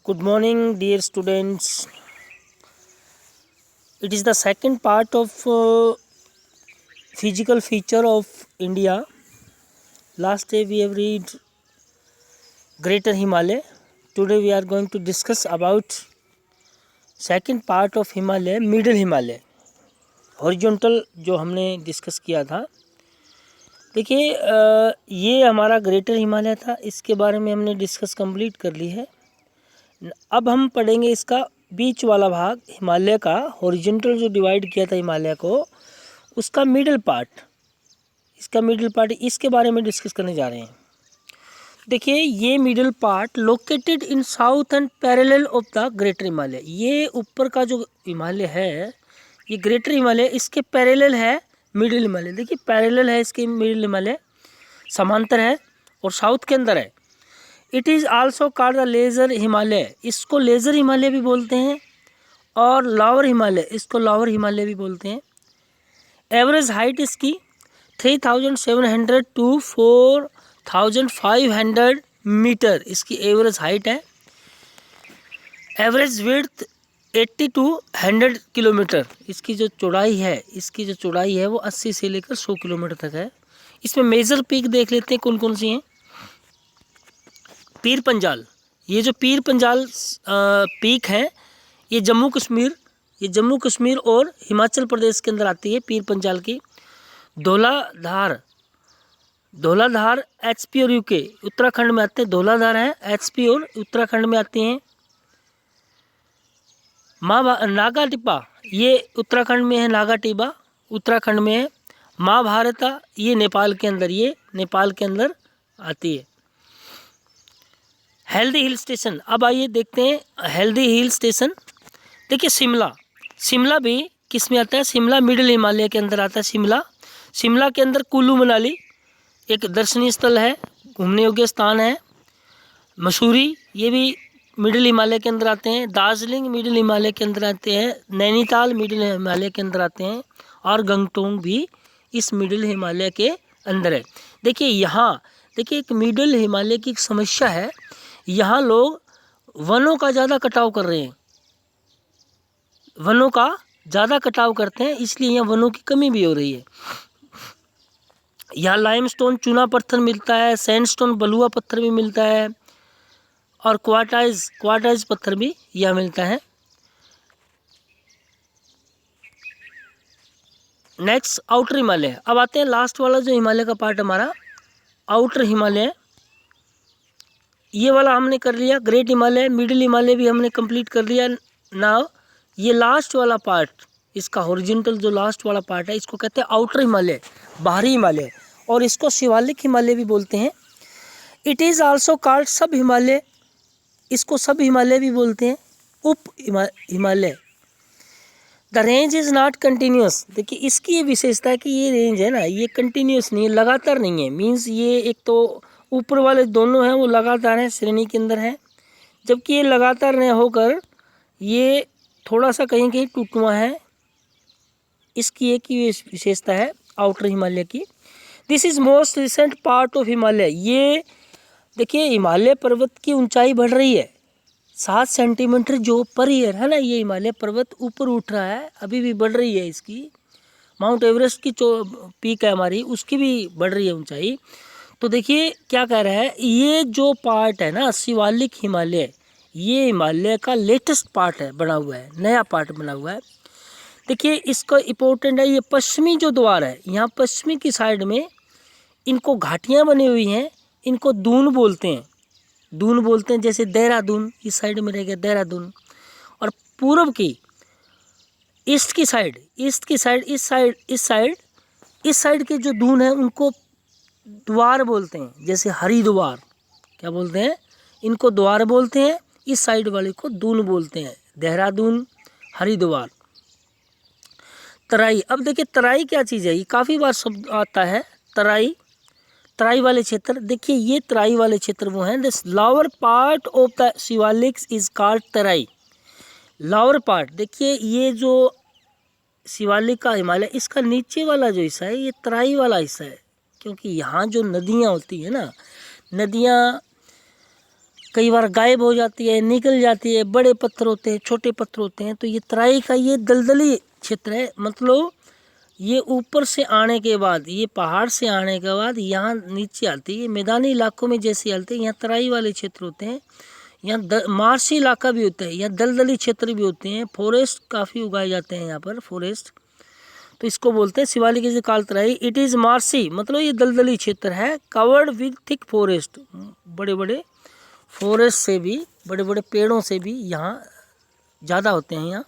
Good morning, dear students. It is the second part of physical feature of India. Last day we have read Greater Himalaya. Today we are going to discuss about second part of Himalaya, Middle Himalaya. Horizontal जो हमने discuss किया था, देखिए ये हमारा greater Himalaya था, इसके बारे में हमने डिस्कस कंप्लीट कर ली है। अब हम पढ़ेंगे इसका बीच वाला भाग, हिमालय का हॉरिजॉन्टल जो डिवाइड किया था हिमालय को, उसका मिडिल पार्ट, इसके बारे में डिस्कस करने जा रहे हैं। देखिए ये middle part located in south and parallel of the greater Himalaya. ये ऊपर का जो हिमालय है, ये ग्रेटर हिमालय, इसके पैरेलल है मिडिल हिमालय। देखिए पैरेलल है इसके मिडिल हिमालय, समांतर है और साउथ के अंदर है। It is also called the laser Himalaya, इसको लेज़र हिमालय भी बोलते हैं, और लोअर हिमालय, इसको लोअर हिमालय भी बोलते हैं। एवरेज हाइट इसकी 3700 टू 4500 मीटर इसकी एवरेज हाइट है। एवरेज विड्थ 80 टू 100 किलोमीटर, इसकी जो चौड़ाई है वो 80 से लेकर 100 किलोमीटर तक है। इसमें मेजर पीक देख लेते हैं कौन कौन सी हैं। पीर पंजाल, ये जो पीर पंजाल पीक है, ये जम्मू कश्मीर और हिमाचल प्रदेश के अंदर आती है पीर पंजाल की। धौलाधार HP और UK उत्तराखंड में आते हैं। धौलाधार है HP और उत्तराखंड में आती हैं। नागा टिब्बा, ये उत्तराखंड में है, नागा टिब्बा उत्तराखंड में है। माँ भारता, ये नेपाल के अंदर आती है। हेल्दी हिल स्टेशन, अब आइए देखते हैं हेल्दी हिल स्टेशन। देखिए शिमला भी किस में आता है, शिमला मिडिल हिमालय के अंदर आता है। शिमला के अंदर कुल्लू मनाली एक दर्शनीय स्थल है, घूमने योग्य स्थान है। मसूरी, ये भी मिडिल हिमालय के अंदर आते हैं। दार्जिलिंग मिडिल हिमालय के अंदर आते हैं। नैनीताल मिडिल हिमालय के अंदर आते हैं, और गंगटोंग भी इस मिडिल हिमालय के अंदर है। देखिए एक मिडिल हिमालय की एक समस्या है, यहाँ लोग वनों का ज़्यादा कटाव कर रहे हैं, करते हैं, इसलिए यहाँ वनों की कमी भी हो रही है। यहाँ लाइमस्टोन चूना पत्थर मिलता है, सैंडस्टोन बलुआ पत्थर भी मिलता है, और क्वार्टाइज पत्थर भी यहाँ मिलता है। नेक्स्ट आउटर हिमालय, अब आते हैं लास्ट वाला जो हिमालय का पार्ट हमारा आउटर हिमालय। ये वाला हमने कर लिया, ग्रेट हिमालय, मिडिल हिमालय भी हमने कंप्लीट कर लिया। नाउ ये लास्ट वाला पार्ट, इसका हॉरिजॉन्टल जो लास्ट वाला पार्ट है, इसको कहते हैं आउटर हिमालय, बाहरी हिमालय, और इसको शिवालिक हिमालय भी बोलते हैं। इट इज़ आल्सो कॉल्ड सब हिमालय, इसको सब हिमालय भी बोलते हैं, उप Himalaya. The range is not continuous, देखिए इसकी ये विशेषता है कि ये रेंज है ना, ये कंटिन्यूस नहीं है, लगातार नहीं है। मीन्स ये एक तो ऊपर वाले दोनों हैं वो लगातार हैं, श्रेणी के अंदर हैं, जबकि ये लगातार नहीं होकर ये थोड़ा सा कहीं कहीं टूटुआ है। इसकी एक ही विशेषता है आउटर हिमालय की। This is most recent part of Himalaya, ये देखिए हिमालय पर्वत की ऊंचाई बढ़ रही है 7 सेंटीमीटर जो पर ईयर है ना, ये हिमालय पर्वत ऊपर उठ रहा है, अभी भी बढ़ रही है। इसकी माउंट एवरेस्ट की जो पीक है हमारी, उसकी भी बढ़ रही है ऊंचाई। तो देखिए क्या कह रहा है, ये जो पार्ट है ना शिवालिक हिमालय, ये हिमालय का लेटेस्ट पार्ट है, बना हुआ है, नया पार्ट बना हुआ है। देखिए इसका इम्पोर्टेंट है, ये पश्चिमी जो द्वार है, यहाँ पश्चिमी की साइड में इनको घाटियाँ बनी हुई हैं, इनको दून बोलते हैं, जैसे देहरादून इस साइड में रहेगा देहरादून। और पूर्व की ईस्ट की साइड इस साइड के जो दून है उनको द्वार बोलते हैं, जैसे हरिद्वार, क्या बोलते हैं, इनको द्वार बोलते हैं, इस साइड वाले को दून बोलते हैं, देहरादून, हरिद्वार। तराई, अब देखिए तराई क्या चीज़ है, ये काफ़ी बार शब्द आता है, तराई वाले क्षेत्र। देखिए ये तराई वाले क्षेत्र वो हैं, this lower part of the Shivaliks is called Terai. Lower part, देखिए ये जो शिवालिक का हिमालय, इसका नीचे वाला जो हिस्सा है ये तराई वाला हिस्सा है, क्योंकि यहाँ जो नदियाँ होती है ना, नदियाँ कई बार गायब हो जाती है, निकल जाती है। बड़े पत्थर होते हैं, छोटे पत्थर होते हैं। तो ये तराई का ये दलदली क्षेत्र है, मतलब ये ऊपर से आने के बाद, ये पहाड़ से आने के बाद यहाँ नीचे आती है। मैदानी इलाकों में जैसे आते हैं, यहाँ तराई वाले क्षेत्र होते हैं, यहाँ मार्शी इलाका भी होता है, यहाँ दलदली क्षेत्र भी होते हैं। फॉरेस्ट काफ़ी उगाए जाते हैं यहाँ पर, फॉरेस्ट। तो इसको बोलते हैं Shivalik is called Terai. It is marshy, मतलब ये दलदली क्षेत्र है। कवर्ड विद थिक फॉरेस्ट, बड़े बड़े फॉरेस्ट से भी, बड़े बड़े पेड़ों से भी यहाँ ज़्यादा होते हैं यहाँ।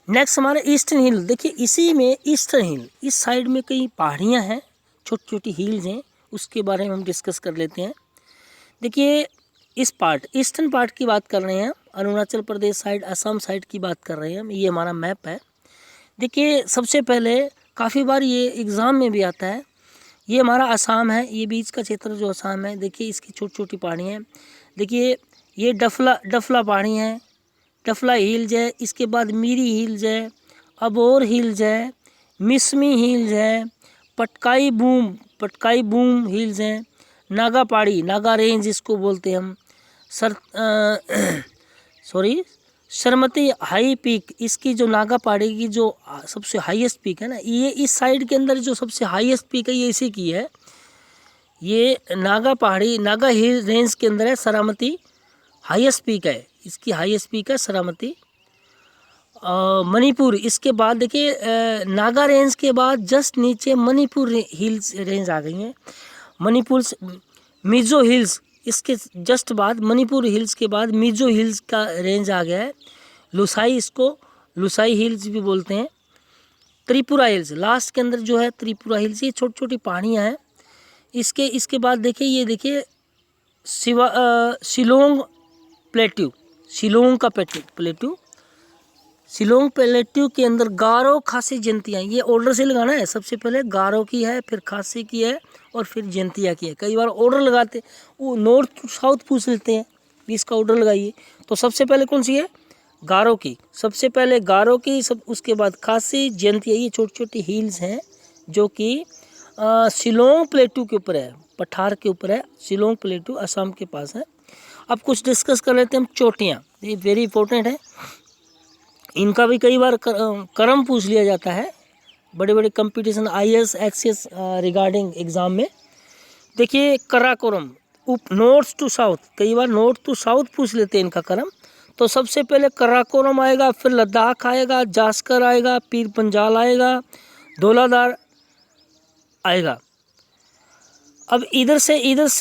नेक्स्ट हमारा ईस्टर्न हिल। देखिए इसी में ईस्टर्न हिल, इस साइड में कई पहाड़ियाँ हैं, छोटी छोटी हिल्स हैं, उसके बारे में हम डिस्कस कर लेते हैं। देखिए इस पार्ट, ईस्टर्न पार्ट की बात कर रहे हैं, अरुणाचल प्रदेश साइड, असम साइड की बात कर रहे हैं। ये हमारा मैप है। देखिए सबसे पहले काफ़ी बार ये एग्ज़ाम में भी आता है, ये हमारा असम है, ये बीच का क्षेत्र जो असम है। देखिए इसकी छोटी छोटी पहाड़ियाँ हैं। देखिए ये डफला पहाड़ी है, डफला हिल्स है। इसके बाद मीरी हिल्स है, अबोर हिल्स है, मिसमी हिल्स है, पटकाई बूम हिल्स हैं, नागा पहाड़ी, नागा रेंज इसको बोलते हैं हम। सरमती हाई पीक, इसकी जो नागा पहाड़ी की जो सबसे हाईएस्ट पीक है ना, ये इस साइड के अंदर जो सबसे हाईएस्ट पीक है ये इसी की है। ये नागा पहाड़ी, नागा हिल रेंज के अंदर है। सरामती हाईएस्ट पीक है, इसकी हाईएस्ट पीक है सरामती। मणिपुर, इसके बाद देखिए नागा रेंज के बाद जस्ट नीचे मणिपुर हिल्स रेंज आ गई है। मणिपुर मिजो हिल्स, इसके जस्ट बाद मणिपुर हिल्स के बाद मिजो हिल्स का रेंज आ गया है। लुसाई, इसको लुसाई हिल्स भी बोलते हैं। त्रिपुरा हिल्स लास्ट के अंदर जो है, त्रिपुरा हिल्स, ये छोटी छोटी पहाड़ियाँ हैं। इसके बाद देखिए, ये देखिए शिलोंग प्लेट्यू, शिलोंग का प्लेट्यू, शिलोंग प्लेट्यू के अंदर गारो खासी जयंतियाँ, ये ऑर्डर से लगाना है। सबसे पहले गारो की है, फिर खासी की है, और फिर जयंतिया की है। कई बार ऑर्डर लगाते, वो नॉर्थ टू साउथ पूछ लेते हैं, इसका ऑर्डर लगाइए। तो सबसे पहले कौन सी है? गारो की, सबसे पहले गारो की, सब उसके बाद खासी, जयंतिया। ये छोटी छोटी हिल्स हैं जो कि शिलोंग प्लेट्यू के ऊपर है, पठार के ऊपर है। शिलोंग प्लेट्यू असम के पास है। अब कुछ डिस्कस कर लेते हैं हम चोटियाँ, ये वेरी इंपॉर्टेंट है। इनका भी कई बार क्रम पूछ लिया जाता है, बड़े बड़े competition IAS XCS regarding exam में। देखिए कराकोरम, नॉर्थ टू साउथ, कई बार नॉर्थ टू साउथ पूछ लेते हैं इनका क्रम। तो सबसे पहले कराकोरम आएगा, फिर लद्दाख आएगा, जास्कर आएगा, पीर पंजाल आएगा, धौलाधार आएगा। अब इधर से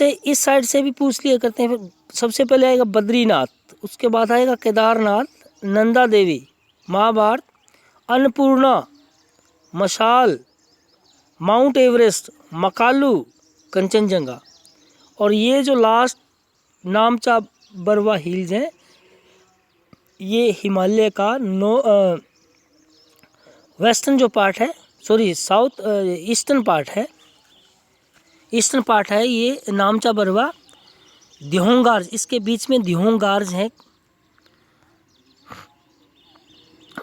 इस साइड से भी पूछ लिया करते हैं। फिर सबसे पहले आएगा बद्रीनाथ, उसके बाद आएगा केदारनाथ, नंदा देवी, महाभारत, अन्नपूर्णा, मशाल, माउंट एवरेस्ट, मकालू, कंचनजंगा। और ये जो लास्ट नामचा बरवा हिल्स हैं, ये हिमालय का वेस्टर्न जो पार्ट है, साउथ ईस्टर्न पार्ट है ये नामचा बरवा। दिहोंगार्ज, इसके बीच में दिहोंगार्ज है।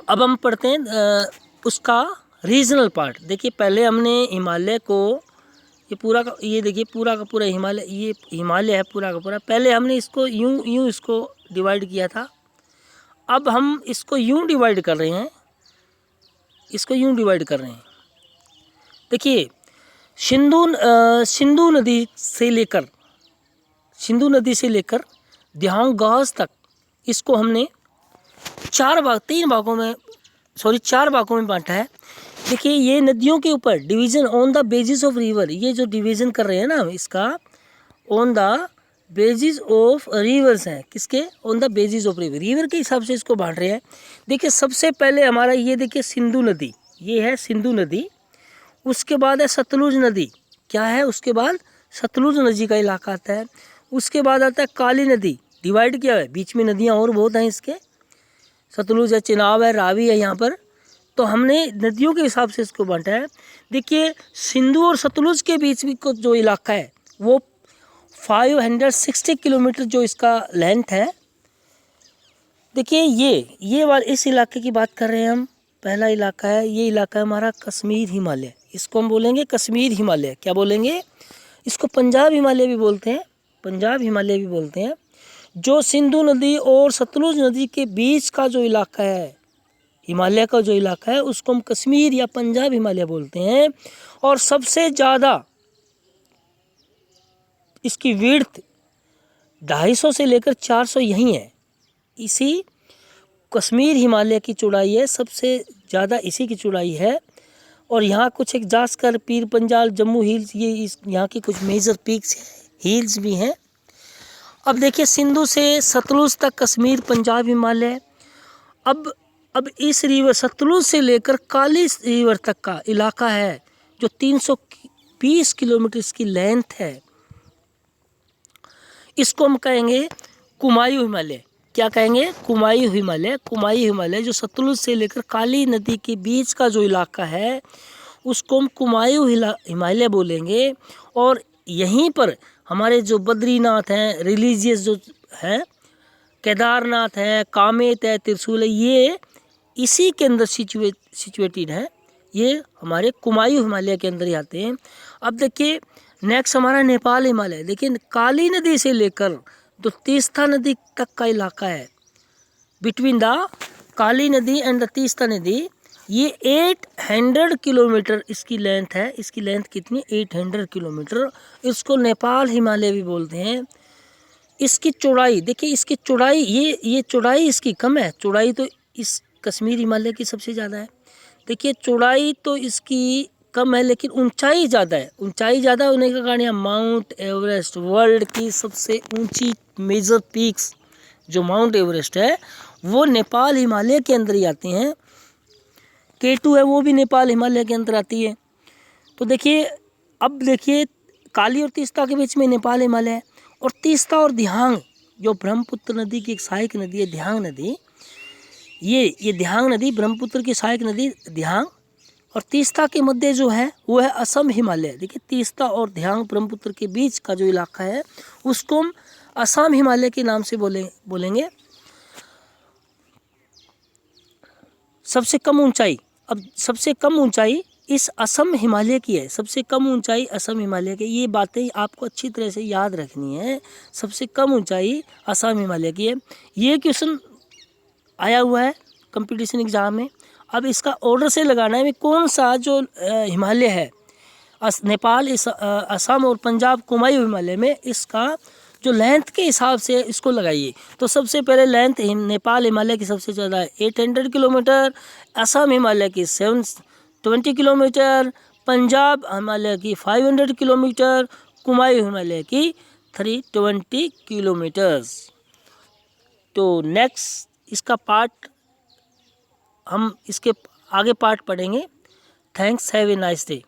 अब हम पढ़ते हैं उसका रीजनल पार्ट। देखिए पहले हमने हिमालय को, ये पूरा का, ये देखिए पूरा का पूरा हिमालय, ये हिमालय है पूरा का पूरा। पहले हमने इसको यूं इसको डिवाइड किया था। अब हम इसको यूं डिवाइड कर रहे हैं, देखिए सिंधु नदी से लेकर दिहोंगार्ज तक, इसको हमने चार भागों में बांटा है। देखिए ये नदियों के ऊपर division on the basis of river, ये जो डिवीज़न कर रहे हैं ना, इसका on the basis of reverse हैं। किसके? On the basis of river के हिसाब से इसको बांट रहे हैं। देखिए सबसे पहले हमारा ये देखिए सिंधु नदी, ये है सिंधु नदी। उसके बाद है सतलुज नदी, क्या है? उसके बाद सतलुज नदी का इलाका आता है। उसके बाद आता है काली नदी, डिवाइड किया है, बीच में नदियाँ और बहुत हैं इसके, सतलुज है, चिनाब है, रावी है यहाँ पर। तो हमने नदियों के हिसाब से इसको बांटा है। देखिए सिंधु और सतलुज के बीच में को जो इलाका है वो 560 किलोमीटर जो इसका लेंथ है। देखिए ये वाला इस इलाके की बात कर रहे हैं हम। पहला इलाका है, ये इलाका है हमारा कश्मीर हिमालय, इसको हम बोलेंगे कश्मीर हिमालय। क्या बोलेंगे? इसको पंजाब हिमालय भी बोलते हैं। पंजाब हिमालय भी बोलते हैं, जो सिंधु नदी और सतलुज नदी के बीच का जो इलाका है, हिमालय का जो इलाका है, उसको हम कश्मीर या पंजाब हिमालय बोलते हैं। और सबसे ज़्यादा इसकी विड्थ 250 से लेकर 400 यहीं है। इसी कश्मीर हिमालय की चौड़ाई है, सबसे ज़्यादा इसी की चौड़ाई है। और यहाँ कुछ एक जास्कर, पीर पंजाल, जम्मू हिल्स, ये यहाँ की कुछ मेजर पीक्स हिल्स भी हैं। अब देखिए, सिंधु से सतलुज तक कश्मीर पंजाब हिमालय। अब इस रिवर सतलुज से लेकर काली रिवर तक का इलाका है जो 320 किलोमीटर इसकी लेंथ है, इसको हम कहेंगे कुमायूं हिमालय। क्या कहेंगे? कुमायूं हिमालय। कुमायूं हिमालय जो सतलुज से लेकर काली नदी के बीच का जो इलाका है, उसको हम कुमायूं हिमालय बोलेंगे। और यहीं पर हमारे जो बद्रीनाथ हैं, रिलीजियस जो हैं, केदारनाथ है, कामेत है, त्रिशूल है, ये इसी के अंदर सिचुएटेड है। ये हमारे कुमायूं हिमालय के अंदर ही आते हैं। अब देखिए, नेक्स्ट हमारा नेपाल हिमालय। देखिए, काली नदी से लेकर जो तीस्ता नदी तक का इलाका है, बिटवीन द काली नदी एंड द तीस्ता नदी, ये 800 किलोमीटर इसकी लेंथ है। इसकी लेंथ कितनी? 800 किलोमीटर। इसको नेपाल हिमालय भी बोलते हैं। इसकी चौड़ाई देखिए, इसकी चौड़ाई ये चौड़ाई इसकी कम है। चौड़ाई तो इस कश्मीर हिमालय की सबसे ज़्यादा है। देखिए, चौड़ाई तो इसकी कम है, लेकिन ऊंचाई ज़्यादा है। ऊंचाई ज़्यादा होने के कारण यहाँ माउंट एवरेस्ट, वर्ल्ड की सबसे ऊंची मेजर पीक्स जो माउंट एवरेस्ट है, वो नेपाल हिमालय के अंदर ही आते हैं। K2 है, वो भी नेपाल हिमालय के अंदर आती है। तो देखिए, अब देखिए, काली और तीस्ता के बीच में नेपाल हिमालय है। और तीस्ता और दिहांग जो ब्रह्मपुत्र नदी की एक सहायक नदी है, दिहांग नदी, ये दिहांग नदी, ब्रह्मपुत्र की सहायक नदी दिहांग, और तीस्ता के मध्य जो है वो है असम हिमालय। देखिए, तीस्ता और दिहांग ब्रह्मपुत्र के बीच का जो इलाका है, उसको हम असम हिमालय के नाम से बोलेंगे। सबसे कम ऊंचाई, अब सबसे कम ऊंचाई इस असम हिमालय की है। सबसे कम ऊंचाई असम हिमालय की। ये बातें आपको अच्छी तरह से याद रखनी है। सबसे कम ऊंचाई असम हिमालय की है। ये क्वेश्चन आया हुआ है कंपटीशन एग्जाम में। अब इसका ऑर्डर से लगाना है, कौन सा जो हिमालय है, नेपाल, असम और पंजाब कुमायूं हिमालय में, इसका जो लेंथ के हिसाब से इसको लगाइए। तो सबसे पहले लेंथ नेपाल हिमालय की सबसे ज़्यादा है 800 किलोमीटर, असम हिमालय की 720 किलोमीटर, पंजाब हिमालय की 500 किलोमीटर, कुमायूं हिमालय की 320 किलोमीटर्स। तो नेक्स्ट इसका पार्ट हम इसके आगे पार्ट पढ़ेंगे। Thanks, have a nice day.